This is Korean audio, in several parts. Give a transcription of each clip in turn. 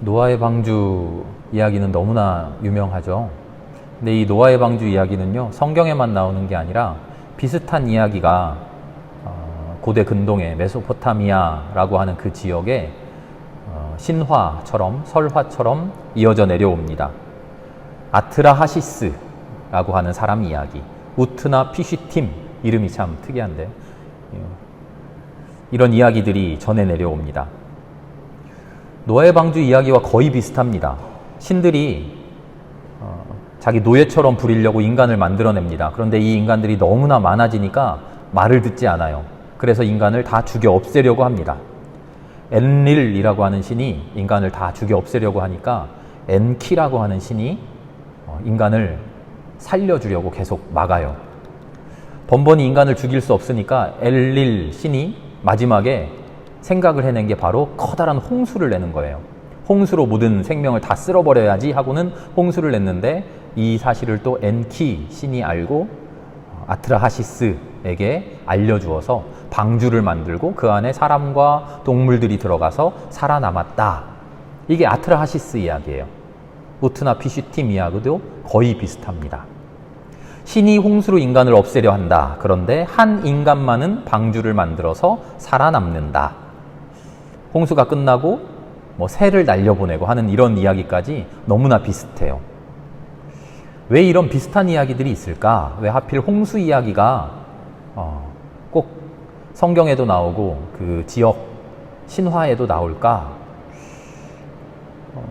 노아의 방주 이야기는 너무나 유명하죠. 근데 이 노아의 방주 이야기는요, 성경에만 나오는 게 아니라 비슷한 이야기가 고대 근동의 메소포타미아라고 하는 그 지역에 신화처럼 설화처럼 이어져 내려옵니다. 아트라하시스라고 하는 사람 이야기, 우트나 피쉬팀, 이름이 참 특이한데 이런 이야기들이 전해 내려옵니다. 노아의 방주 이야기와 거의 비슷합니다. 신들이 자기 노예처럼 부리려고 인간을 만들어냅니다. 그런데 이 인간들이 너무나 많아지니까 말을 듣지 않아요. 그래서 인간을 다 죽여 없애려고 합니다. 엔릴이라고 하는 신이 인간을 다 죽여 없애려고 하니까 엔키라고 하는 신이 인간을 살려주려고 계속 막아요. 번번이 인간을 죽일 수 없으니까 엘릴 신이 마지막에 생각을 해낸 게 바로 커다란 홍수를 내는 거예요. 홍수로 모든 생명을 다 쓸어버려야지 하고는 홍수를 냈는데 이 사실을 또 엔키 신이 알고 아트라하시스에게 알려주어서 방주를 만들고 그 안에 사람과 동물들이 들어가서 살아남았다. 이게 아트라하시스 이야기예요. 우트나 피쉬팀 이야기도 거의 비슷합니다. 신이 홍수로 인간을 없애려 한다. 그런데 한 인간만은 방주를 만들어서 살아남는다. 홍수가 끝나고 새를 날려보내고 하는 이런 이야기까지 너무나 비슷해요. 왜 이런 비슷한 이야기들이 있을까? 왜 하필 홍수 이야기가 꼭 성경에도 나오고 그 지역 신화에도 나올까?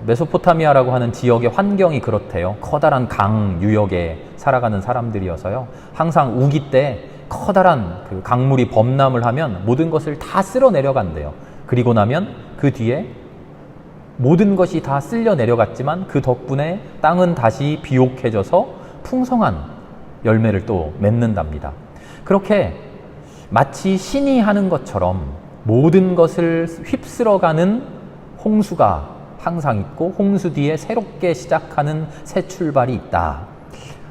메소포타미아라고 하는 지역의 환경이 그렇대요. 커다란 강 유역에 살아가는 사람들이어서요. 항상 우기 때 커다란 그 강물이 범람을 하면 모든 것을 다 쓸어 내려간대요. 그리고 나면 그 뒤에 모든 것이 다 쓸려 내려갔지만 그 덕분에 땅은 다시 비옥해져서 풍성한 열매를 또 맺는답니다. 그렇게 마치 신이 하는 것처럼 모든 것을 휩쓸어가는 홍수가 항상 있고 홍수 뒤에 새롭게 시작하는 새 출발이 있다.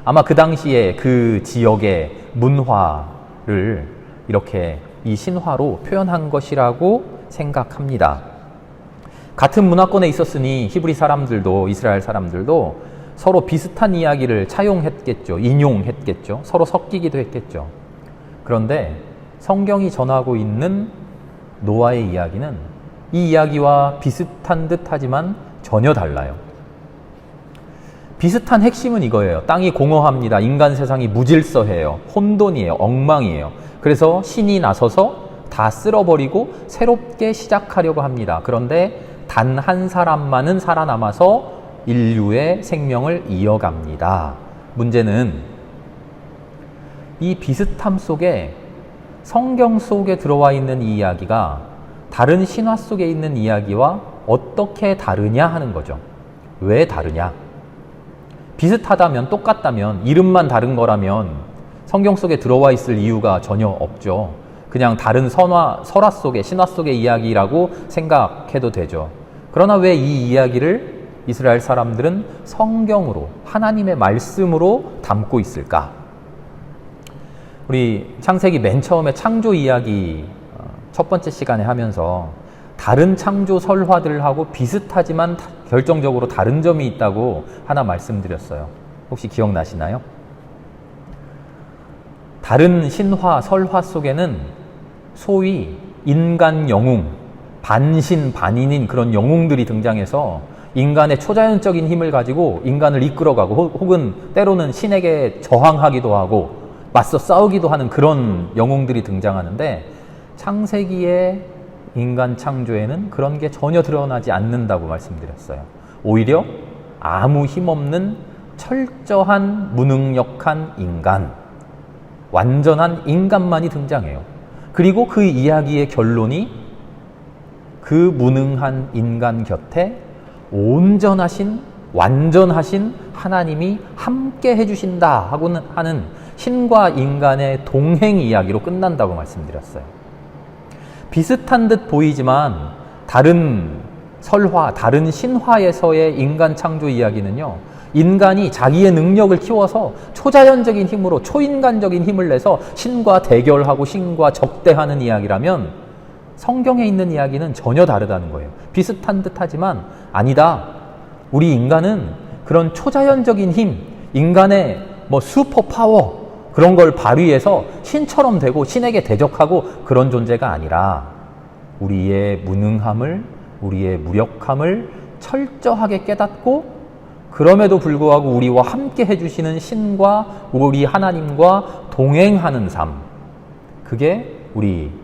아마 그 당시에 그 지역의 문화를 이렇게 이 신화로 표현한 것이라고 생각합니다. 같은 문화권에 있었으니 히브리 사람들도 이스라엘 사람들도 서로 비슷한 이야기를 차용했겠죠. 인용했겠죠. 서로 섞이기도 했겠죠. 그런데 성경이 전하고 있는 노아의 이야기는 이 이야기와 비슷한 듯 하지만 전혀 달라요. 비슷한 핵심은 이거예요. 땅이 공허합니다. 인간 세상이 무질서해요. 혼돈이에요. 엉망이에요. 그래서 신이 나서서 다 쓸어버리고 새롭게 시작하려고 합니다. 그런데 단 한 사람만은 살아남아서 인류의 생명을 이어갑니다. 문제는 이 비슷함 속에 성경 속에 들어와 있는 이 이야기가 다른 신화 속에 있는 이야기와 어떻게 다르냐 하는 거죠. 왜 다르냐? 비슷하다면, 똑같다면, 이름만 다른 거라면 성경 속에 들어와 있을 이유가 전혀 없죠. 그냥 다른 설화 속의, 신화 속의 이야기라고 생각해도 되죠. 그러나 왜 이 이야기를 이스라엘 사람들은 성경으로, 하나님의 말씀으로 담고 있을까? 우리 창세기 맨 처음에 창조 이야기 첫 번째 시간에 하면서 다른 창조 설화들하고 비슷하지만 결정적으로 다른 점이 있다고 하나 말씀드렸어요. 혹시 기억나시나요? 다른 신화, 설화 속에는 소위 인간 영웅, 반신, 반인인 그런 영웅들이 등장해서 인간의 초자연적인 힘을 가지고 인간을 이끌어가고 혹은 때로는 신에게 저항하기도 하고 맞서 싸우기도 하는 그런 영웅들이 등장하는데 창세기의 인간 창조에는 그런 게 전혀 드러나지 않는다고 말씀드렸어요. 오히려 아무 힘없는 철저한 무능력한 인간, 완전한 인간만이 등장해요. 그리고 그 이야기의 결론이 그 무능한 인간 곁에 온전하신, 완전하신 하나님이 함께 해주신다 하고는 하는 신과 인간의 동행 이야기로 끝난다고 말씀드렸어요. 비슷한 듯 보이지만 다른 설화, 다른 신화에서의 인간 창조 이야기는요, 인간이 자기의 능력을 키워서 초자연적인 힘으로 초인간적인 힘을 내서 신과 대결하고 신과 적대하는 이야기라면 성경에 있는 이야기는 전혀 다르다는 거예요. 비슷한 듯하지만 아니다. 우리 인간은 그런 초자연적인 힘, 인간의 슈퍼 파워 그런 걸 발휘해서 신처럼 되고 신에게 대적하고 그런 존재가 아니라 우리의 무능함을, 우리의 무력함을 철저하게 깨닫고 그럼에도 불구하고 우리와 함께 해주시는 신과 우리 하나님과 동행하는 삶, 그게 우리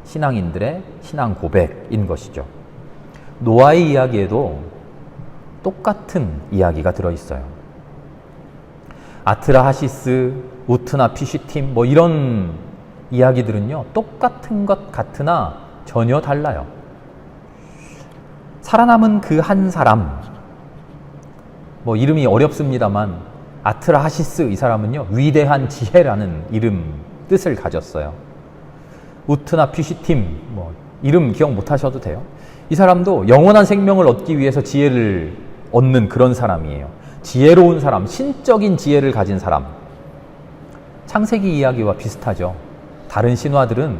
신앙인들의 신앙 고백인 것이죠. 노아의 이야기에도 똑같은 이야기가 들어있어요. 아트라하시스, 우트나 피쉬팀 이런 이야기들은요 똑같은 것 같으나 전혀 달라요. 살아남은 그 한 사람, 이름이 어렵습니다만 아트라하시스 이 사람은요 위대한 지혜라는 뜻을 가졌어요. 우트나 피쉬팀 이름 기억 못 하셔도 돼요. 이 사람도 영원한 생명을 얻기 위해서 지혜를 얻는 그런 사람이에요. 지혜로운 사람, 신적인 지혜를 가진 사람. 창세기 이야기와 비슷하죠. 다른 신화들은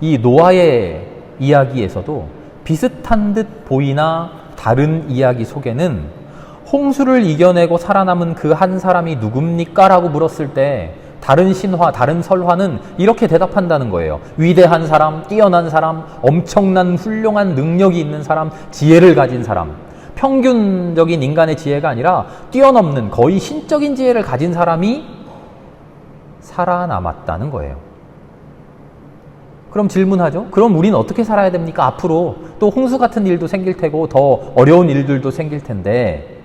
이 노아의 이야기에서도 비슷한 듯 보이나 다른 이야기 속에는 홍수를 이겨내고 살아남은 그 한 사람이 누굽니까? 라고 물었을 때 다른 신화, 다른 설화는 이렇게 대답한다는 거예요. 위대한 사람, 뛰어난 사람, 엄청난 훌륭한 능력이 있는 사람, 지혜를 가진 사람. 평균적인 인간의 지혜가 아니라 뛰어넘는 거의 신적인 지혜를 가진 사람이 살아남았다는 거예요. 그럼 질문하죠. 그럼 우리는 어떻게 살아야 됩니까? 앞으로 또 홍수 같은 일도 생길 테고 더 어려운 일들도 생길 텐데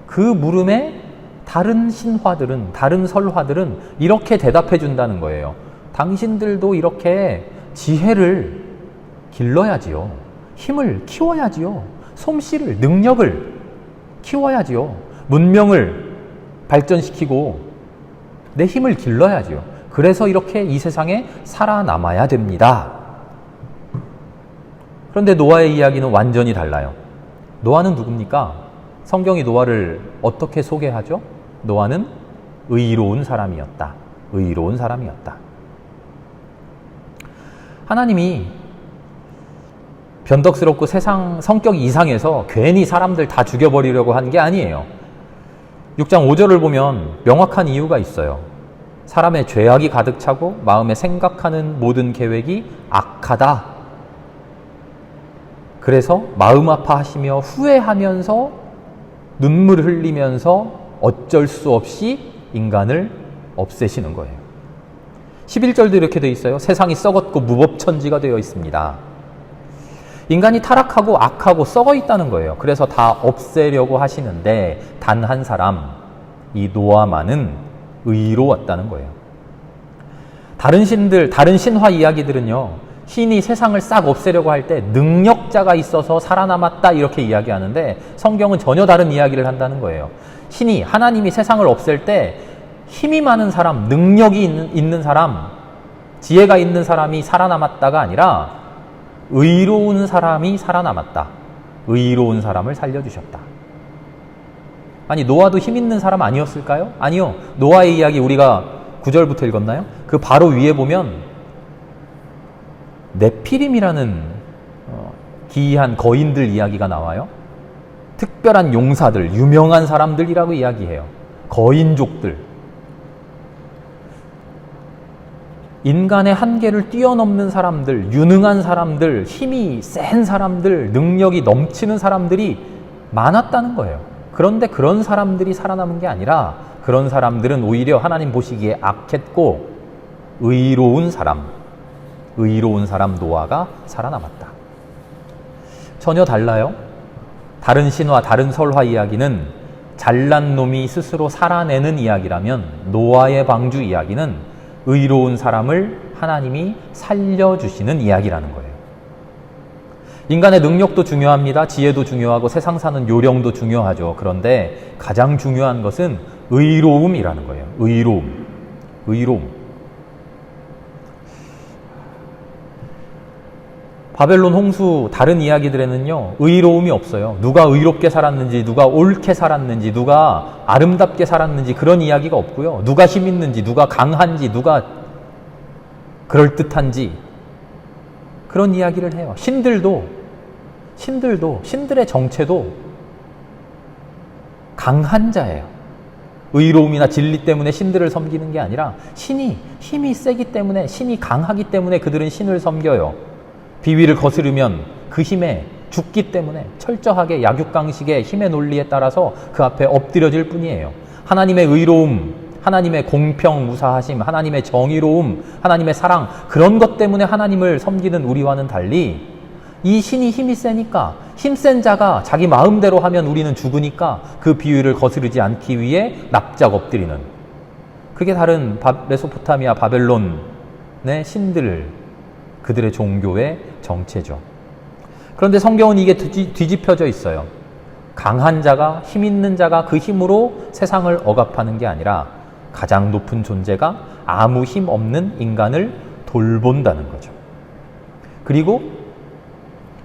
그 물음에 다른 신화들은, 다른 설화들은 이렇게 대답해 준다는 거예요. 당신들도 이렇게 지혜를 길러야지요. 힘을 키워야지요. 솜씨를, 능력을 키워야지요. 문명을 발전시키고 내 힘을 길러야지요. 그래서 이렇게 이 세상에 살아남아야 됩니다. 그런데 노아의 이야기는 완전히 달라요. 노아는 누굽니까? 성경이 노아를 어떻게 소개하죠? 노아는 의로운 사람이었다. 의로운 사람이었다. 하나님이 변덕스럽고 세상 성격이 이상해서 괜히 사람들 다 죽여버리려고 한 게 아니에요. 6장 5절을 보면 명확한 이유가 있어요. 사람의 죄악이 가득 차고 마음에 생각하는 모든 계획이 악하다. 그래서 마음 아파하시며 후회하면서 눈물을 흘리면서 어쩔 수 없이 인간을 없애시는 거예요. 11절도 이렇게 되어 있어요. 세상이 썩었고 무법천지가 되어 있습니다. 인간이 타락하고 악하고 썩어 있다는 거예요. 그래서 다 없애려고 하시는데 단 한 사람, 이 노아만은 의로웠다는 거예요. 다른 신들, 다른 신화 이야기들은요, 신이 세상을 싹 없애려고 할 때 능력자가 있어서 살아남았다 이렇게 이야기하는데 성경은 전혀 다른 이야기를 한다는 거예요. 신이, 하나님이 세상을 없앨 때 힘이 많은 사람, 능력이 있는 사람, 지혜가 있는 사람이 살아남았다가 아니라 의로운 사람이 살아남았다. 의로운 사람을 살려주셨다. 아니, 노아도 힘 있는 사람 아니었을까요? 아니요. 노아의 이야기 우리가 9절부터 읽었나요? 그 바로 위에 보면 네피림이라는 기이한 거인들 이야기가 나와요. 특별한 용사들, 유명한 사람들이라고 이야기해요. 거인족들. 인간의 한계를 뛰어넘는 사람들, 유능한 사람들, 힘이 센 사람들, 능력이 넘치는 사람들이 많았다는 거예요. 그런데 그런 사람들이 살아남은 게 아니라 그런 사람들은 오히려 하나님 보시기에 악했고 의로운 사람 노아가 살아남았다. 전혀 달라요. 다른 신화, 다른 설화 이야기는 잘난 놈이 스스로 살아내는 이야기라면 노아의 방주 이야기는 의로운 사람을 하나님이 살려주시는 이야기라는 거예요. 인간의 능력도 중요합니다. 지혜도 중요하고 세상 사는 요령도 중요하죠. 그런데 가장 중요한 것은 의로움이라는 거예요. 의로움. 바벨론 홍수 다른 이야기들에는요, 의로움이 없어요. 누가 의롭게 살았는지, 누가 옳게 살았는지, 누가 아름답게 살았는지 그런 이야기가 없고요. 누가 힘 있는지, 누가 강한지, 누가 그럴듯한지 그런 이야기를 해요. 신들의 정체도 강한 자예요. 의로움이나 진리 때문에 신들을 섬기는 게 아니라 신이 힘이 세기 때문에, 신이 강하기 때문에 그들은 신을 섬겨요. 비위를 거스르면 그 힘에 죽기 때문에 철저하게 약육강식의 힘의 논리에 따라서 그 앞에 엎드려질 뿐이에요. 하나님의 의로움, 하나님의 공평무사하심, 하나님의 정의로움, 하나님의 사랑, 그런 것 때문에 하나님을 섬기는 우리와는 달리 이 신이 힘이 세니까, 힘센 자가 자기 마음대로 하면 우리는 죽으니까 그 비위를 거스르지 않기 위해 납작 엎드리는, 그게 다른 메소포타미아 바벨론의 신들, 그들의 종교의 정체죠. 그런데 성경은 이게 뒤집혀져 있어요. 강한 자가, 힘 있는 자가 그 힘으로 세상을 억압하는 게 아니라 가장 높은 존재가 아무 힘 없는 인간을 돌본다는 거죠. 그리고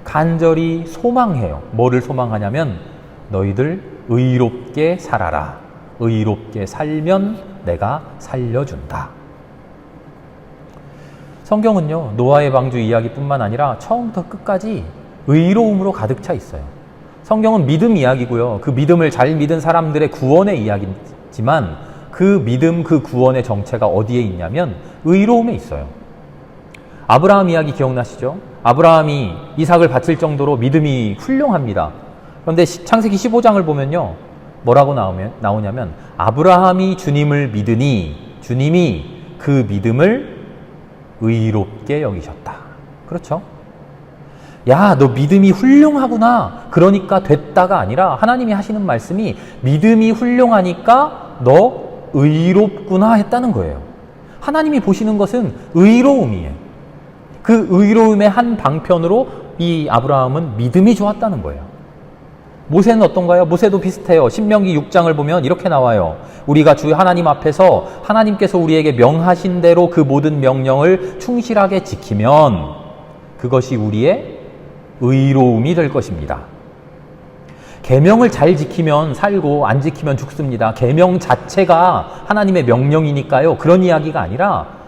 간절히 소망해요. 뭐를 소망하냐면 너희들 의롭게 살아라. 의롭게 살면 내가 살려준다. 성경은요, 노아의 방주 이야기뿐만 아니라 처음부터 끝까지 의로움으로 가득 차 있어요. 성경은 믿음 이야기고요. 그 믿음을 잘 믿은 사람들의 구원의 이야기지만 그 믿음, 그 구원의 정체가 어디에 있냐면 의로움에 있어요. 아브라함 이야기 기억나시죠? 아브라함이 이삭을 바칠 정도로 믿음이 훌륭합니다. 그런데 창세기 15장을 보면요, 뭐라고 나오냐면 아브라함이 주님을 믿으니 주님이 그 믿음을 의롭게 여기셨다. 그렇죠? 야, 너 믿음이 훌륭하구나, 그러니까 됐다가 아니라 하나님이 하시는 말씀이 믿음이 훌륭하니까 너 의롭구나 했다는 거예요. 하나님이 보시는 것은 의로움이에요. 그 의로움의 한 방편으로 이 아브라함은 믿음이 좋았다는 거예요. 모세는 어떤가요? 모세도 비슷해요. 신명기 6장을 보면 이렇게 나와요. 우리가 주 하나님 앞에서 하나님께서 우리에게 명하신 대로 그 모든 명령을 충실하게 지키면 그것이 우리의 의로움이 될 것입니다. 계명을 잘 지키면 살고 안 지키면 죽습니다. 계명 자체가 하나님의 명령이니까요. 그런 이야기가 아니라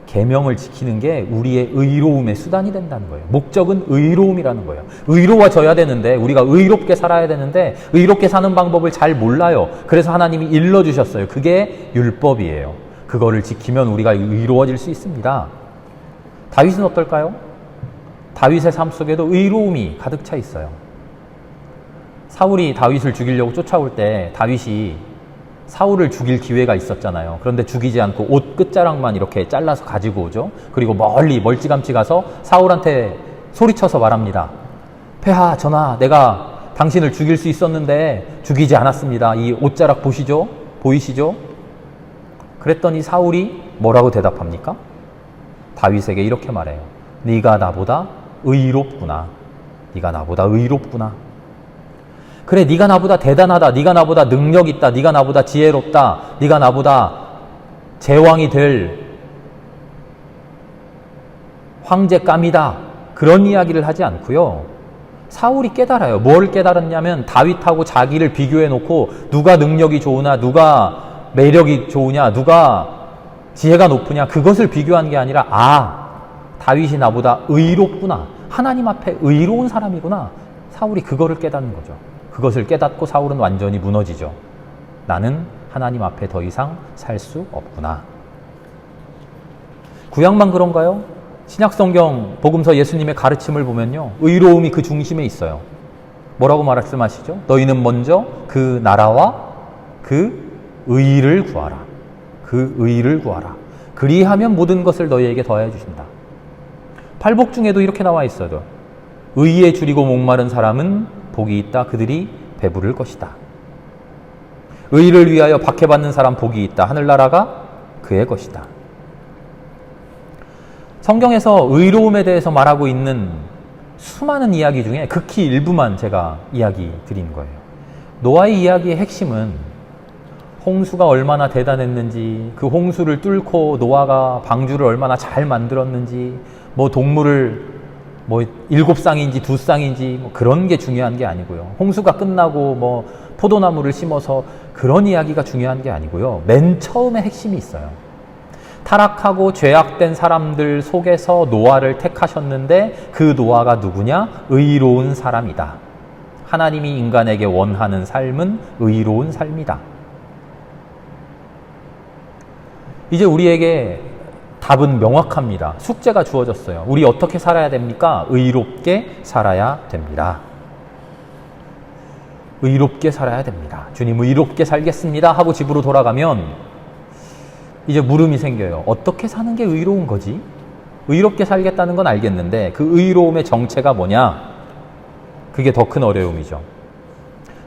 계명을 지키는 게 우리의 의로움의 수단이 된다는 거예요. 목적은 의로움이라는 거예요. 의로워져야 되는데, 우리가 의롭게 살아야 되는데 의롭게 사는 방법을 잘 몰라요. 그래서 하나님이 일러주셨어요. 그게 율법이에요. 그거를 지키면 우리가 의로워질 수 있습니다. 다윗은 어떨까요? 다윗의 삶 속에도 의로움이 가득 차 있어요. 사울이 다윗을 죽이려고 쫓아올 때 다윗이 사울을 죽일 기회가 있었잖아요. 그런데 죽이지 않고 옷 끝자락만 이렇게 잘라서 가지고 오죠. 그리고 멀찌감치 가서 사울한테 소리쳐서 말합니다. 폐하, 전하, 내가 당신을 죽일 수 있었는데 죽이지 않았습니다. 이 옷자락 보이시죠? 그랬더니 사울이 뭐라고 대답합니까? 다윗에게 이렇게 말해요. 네가 나보다 의롭구나. 네가 나보다 의롭구나. 그래, 네가 나보다 대단하다, 네가 나보다 능력 있다, 네가 나보다 지혜롭다, 네가 나보다 제왕이 될 황제감이다, 그런 이야기를 하지 않고요. 사울이 깨달아요. 뭘 깨달았냐면 다윗하고 자기를 비교해 놓고 누가 능력이 좋으나, 누가 매력이 좋으냐, 누가 지혜가 높으냐, 그것을 비교한 게 아니라 다윗이 나보다 의롭구나, 하나님 앞에 의로운 사람이구나. 사울이 그거를 깨닫는 거죠. 그것을 깨닫고 사울은 완전히 무너지죠. 나는 하나님 앞에 더 이상 살 수 없구나. 구약만 그런가요? 신약성경 복음서 예수님의 가르침을 보면요, 의로움이 그 중심에 있어요. 뭐라고 말씀하시죠? 너희는 먼저 그 나라와 그 의를 구하라. 그 의를 구하라. 그리하면 모든 것을 너희에게 더해 주신다. 팔복 중에도 이렇게 나와 있어요. 의에 줄이고 목마른 사람은 복이 있다. 그들이 배부를 것이다. 의를 위하여 박해받는 사람 복이 있다. 하늘나라가 그의 것이다. 성경에서 의로움에 대해서 말하고 있는 수많은 이야기 중에 극히 일부만 제가 이야기 드린 거예요. 노아의 이야기의 핵심은 홍수가 얼마나 대단했는지, 그 홍수를 뚫고 노아가 방주를 얼마나 잘 만들었는지, 동물을 7쌍인지 2쌍인지 그런 게 중요한 게 아니고요. 홍수가 끝나고 포도나무를 심어서 그런 이야기가 중요한 게 아니고요. 맨 처음에 핵심이 있어요. 타락하고 죄악된 사람들 속에서 노아를 택하셨는데 그 노아가 누구냐? 의로운 사람이다. 하나님이 인간에게 원하는 삶은 의로운 삶이다. 이제 우리에게 답은 명확합니다. 숙제가 주어졌어요. 우리 어떻게 살아야 됩니까? 의롭게 살아야 됩니다. 의롭게 살아야 됩니다. 주님 의롭게 살겠습니다 하고 집으로 돌아가면 이제 물음이 생겨요. 어떻게 사는 게 의로운 거지? 의롭게 살겠다는 건 알겠는데 그 의로움의 정체가 뭐냐? 그게 더 큰 어려움이죠.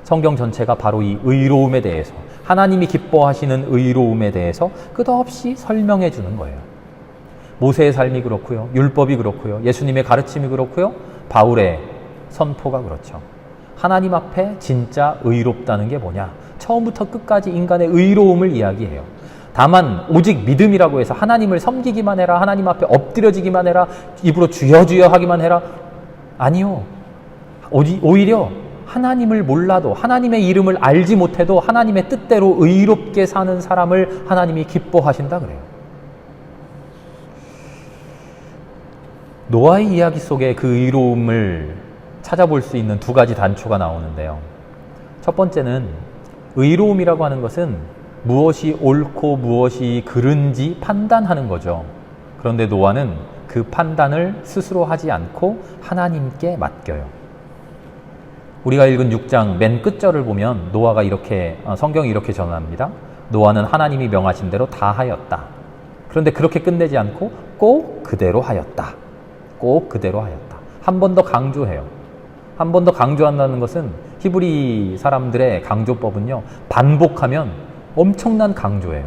성경 전체가 바로 이 의로움에 대해서, 하나님이 기뻐하시는 의로움에 대해서 끝없이 설명해 주는 거예요. 모세의 삶이 그렇고요. 율법이 그렇고요. 예수님의 가르침이 그렇고요. 바울의 선포가 그렇죠. 하나님 앞에 진짜 의롭다는 게 뭐냐? 처음부터 끝까지 인간의 의로움을 이야기해요. 다만 오직 믿음이라고 해서 하나님을 섬기기만 해라, 하나님 앞에 엎드려지기만 해라, 입으로 주여 주여 하기만 해라. 아니요. 오히려 하나님을 몰라도, 하나님의 이름을 알지 못해도 하나님의 뜻대로 의롭게 사는 사람을 하나님이 기뻐하신다 그래요. 노아의 이야기 속에 그 의로움을 찾아볼 수 있는 두 가지 단초가 나오는데요. 첫 번째는 의로움이라고 하는 것은 무엇이 옳고 무엇이 그른지 판단하는 거죠. 그런데 노아는 그 판단을 스스로 하지 않고 하나님께 맡겨요. 우리가 읽은 6장 맨 끝절을 보면 노아가 이렇게, 성경이 이렇게 전합니다. 노아는 하나님이 명하신 대로 다 하였다. 그런데 그렇게 끝내지 않고 꼭 그대로 하였다. 꼭 그대로 하였다. 한 번 더 강조해요. 한 번 더 강조한다는 것은 히브리 사람들의 강조법은요, 반복하면 엄청난 강조예요.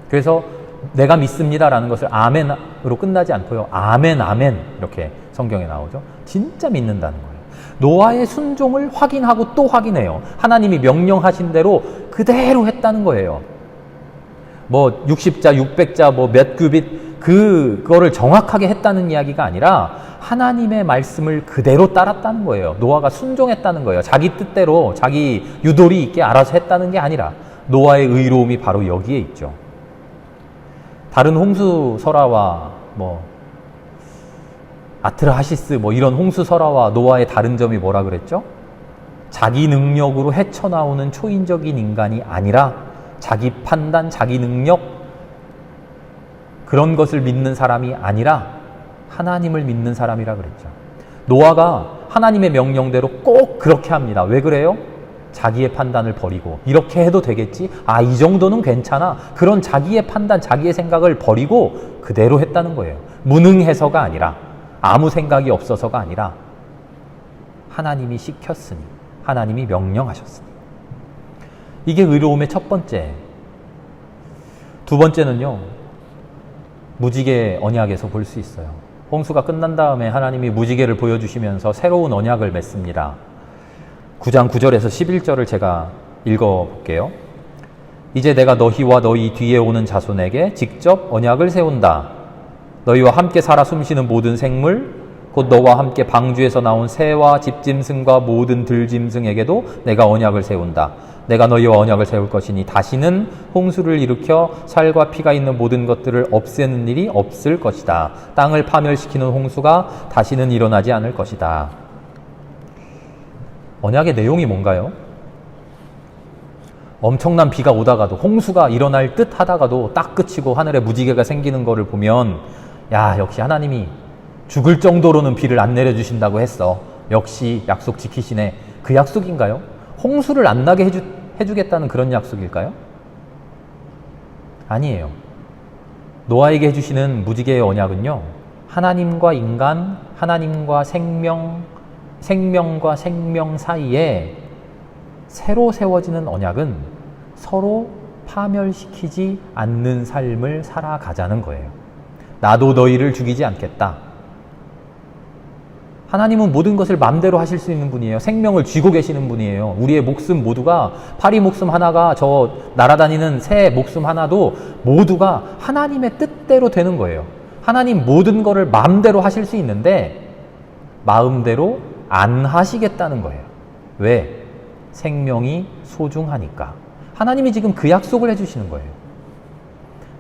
그래서 내가 믿습니다라는 것을 아멘으로 끝나지 않고요, 아멘 아멘 이렇게 성경에 나오죠. 진짜 믿는다는 거예요. 노아의 순종을 확인하고 또 확인해요. 하나님이 명령하신 대로 그대로 했다는 거예요. 뭐 60자, 600자, 뭐 몇 규빗 그거를 정확하게 했다는 이야기가 아니라 하나님의 말씀을 그대로 따랐다는 거예요. 노아가 순종했다는 거예요. 자기 뜻대로, 자기 유도리 있게 알아서 했다는 게 아니라 노아의 의로움이 바로 여기에 있죠. 다른 홍수 설화와 뭐 아트라하시스 뭐 이런 홍수 설화와 노아의 다른 점이 뭐라 그랬죠? 자기 능력으로 헤쳐나오는 초인적인 인간이 아니라 자기 판단, 자기 능력 그런 것을 믿는 사람이 아니라 하나님을 믿는 사람이라 그랬죠. 노아가 하나님의 명령대로 꼭 그렇게 합니다. 왜 그래요? 자기의 판단을 버리고 이렇게 해도 되겠지? 아, 이 정도는 괜찮아. 그런 자기의 판단, 자기의 생각을 버리고 그대로 했다는 거예요. 무능해서가 아니라, 아무 생각이 없어서가 아니라 하나님이 시켰으니, 하나님이 명령하셨으니. 이게 의로움의 첫 번째. 두 번째는요, 무지개 언약에서 볼 수 있어요. 홍수가 끝난 다음에 하나님이 무지개를 보여주시면서 새로운 언약을 맺습니다. 9장 9절에서 11절을 제가 읽어볼게요. 이제 내가 너희와 너희 뒤에 오는 자손에게 직접 언약을 세운다. 너희와 함께 살아 숨쉬는 모든 생물, 곧 너와 함께 방주에서 나온 새와 집짐승과 모든 들짐승에게도 내가 언약을 세운다. 내가 너희와 언약을 세울 것이니 다시는 홍수를 일으켜 살과 피가 있는 모든 것들을 없애는 일이 없을 것이다. 땅을 파멸시키는 홍수가 다시는 일어나지 않을 것이다. 언약의 내용이 뭔가요? 엄청난 비가 오다가도, 홍수가 일어날 듯 하다가도 딱 그치고 하늘에 무지개가 생기는 거를 보면, 야, 역시 하나님이 죽을 정도로는 비를 안 내려주신다고 했어. 역시 약속 지키시네. 그 약속인가요? 홍수를 안 나게 해주겠다는 그런 약속일까요? 아니에요. 노아에게 해주시는 무지개의 언약은요, 하나님과 인간, 하나님과 생명과 생명 사이에 새로 세워지는 언약은 서로 파멸시키지 않는 삶을 살아가자는 거예요. 나도 너희를 죽이지 않겠다. 하나님은 모든 것을 마음대로 하실 수 있는 분이에요. 생명을 쥐고 계시는 분이에요. 우리의 목숨 모두가, 파리 목숨 하나가, 저 날아다니는 새 목숨 하나도 모두가 하나님의 뜻대로 되는 거예요. 하나님 모든 것을 마음대로 하실 수 있는데 마음대로 안 하시겠다는 거예요. 왜? 생명이 소중하니까. 하나님이 지금 그 약속을 해주시는 거예요.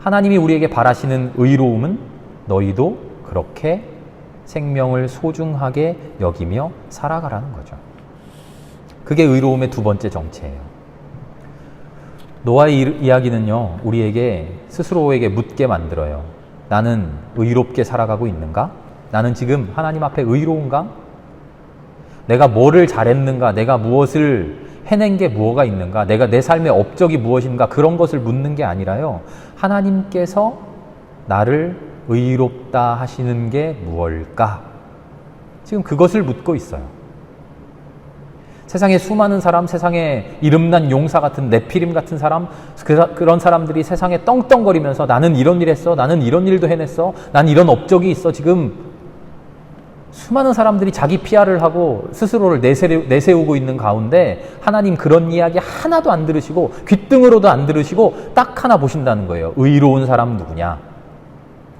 하나님이 우리에게 바라시는 의로움은 너희도 그렇게 생명을 소중하게 여기며 살아가라는 거죠. 그게 의로움의 두 번째 정체예요. 노아의 이야기는요, 우리에게 스스로에게 묻게 만들어요. 나는 의롭게 살아가고 있는가? 나는 지금 하나님 앞에 의로운가? 내가 뭐를 잘했는가? 내가 무엇을 해낸 게 뭐가 있는가? 내가 내 삶의 업적이 무엇인가? 그런 것을 묻는 게 아니라요, 하나님께서 나를 의롭다 하시는 게 무엇일까? 지금 그것을 묻고 있어요. 세상에 수많은 사람, 세상에 이름난 용사 같은 네피림 같은 사람, 그런 사람들이 세상에 떵떵거리면서 나는 이런 일 했어, 나는 이런 일도 해냈어, 난 이런 업적이 있어. 지금 수많은 사람들이 자기 PR을 하고 스스로를 내세우고 있는 가운데 하나님 그런 이야기 하나도 안 들으시고 귓등으로도 안 들으시고 딱 하나 보신다는 거예요. 의로운 사람 누구냐?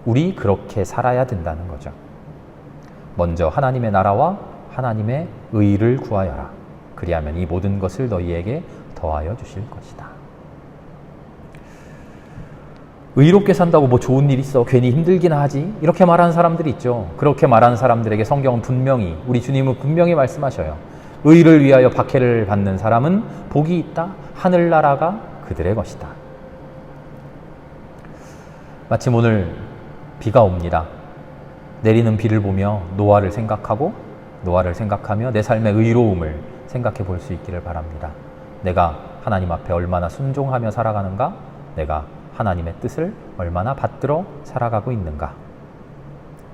우리 그렇게 살아야 된다는 거죠. 먼저 하나님의 나라와 하나님의 의를 구하여라. 그리하면 이 모든 것을 너희에게 더하여 주실 것이다. 의롭게 산다고 뭐 좋은 일 있어, 괜히 힘들긴 하지, 이렇게 말하는 사람들이 있죠. 그렇게 말하는 사람들에게 성경은 분명히, 우리 주님은 분명히 말씀하셔요. 의를 위하여 박해를 받는 사람은 복이 있다. 하늘나라가 그들의 것이다. 마침 오늘 비가 옵니다. 내리는 비를 보며 노아를 생각하며 내 삶의 의로움을 생각해 볼 수 있기를 바랍니다. 내가 하나님 앞에 얼마나 순종하며 살아가는가? 내가 하나님의 뜻을 얼마나 받들어 살아가고 있는가?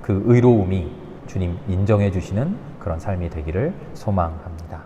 그 의로움이 주님 인정해 주시는 그런 삶이 되기를 소망합니다.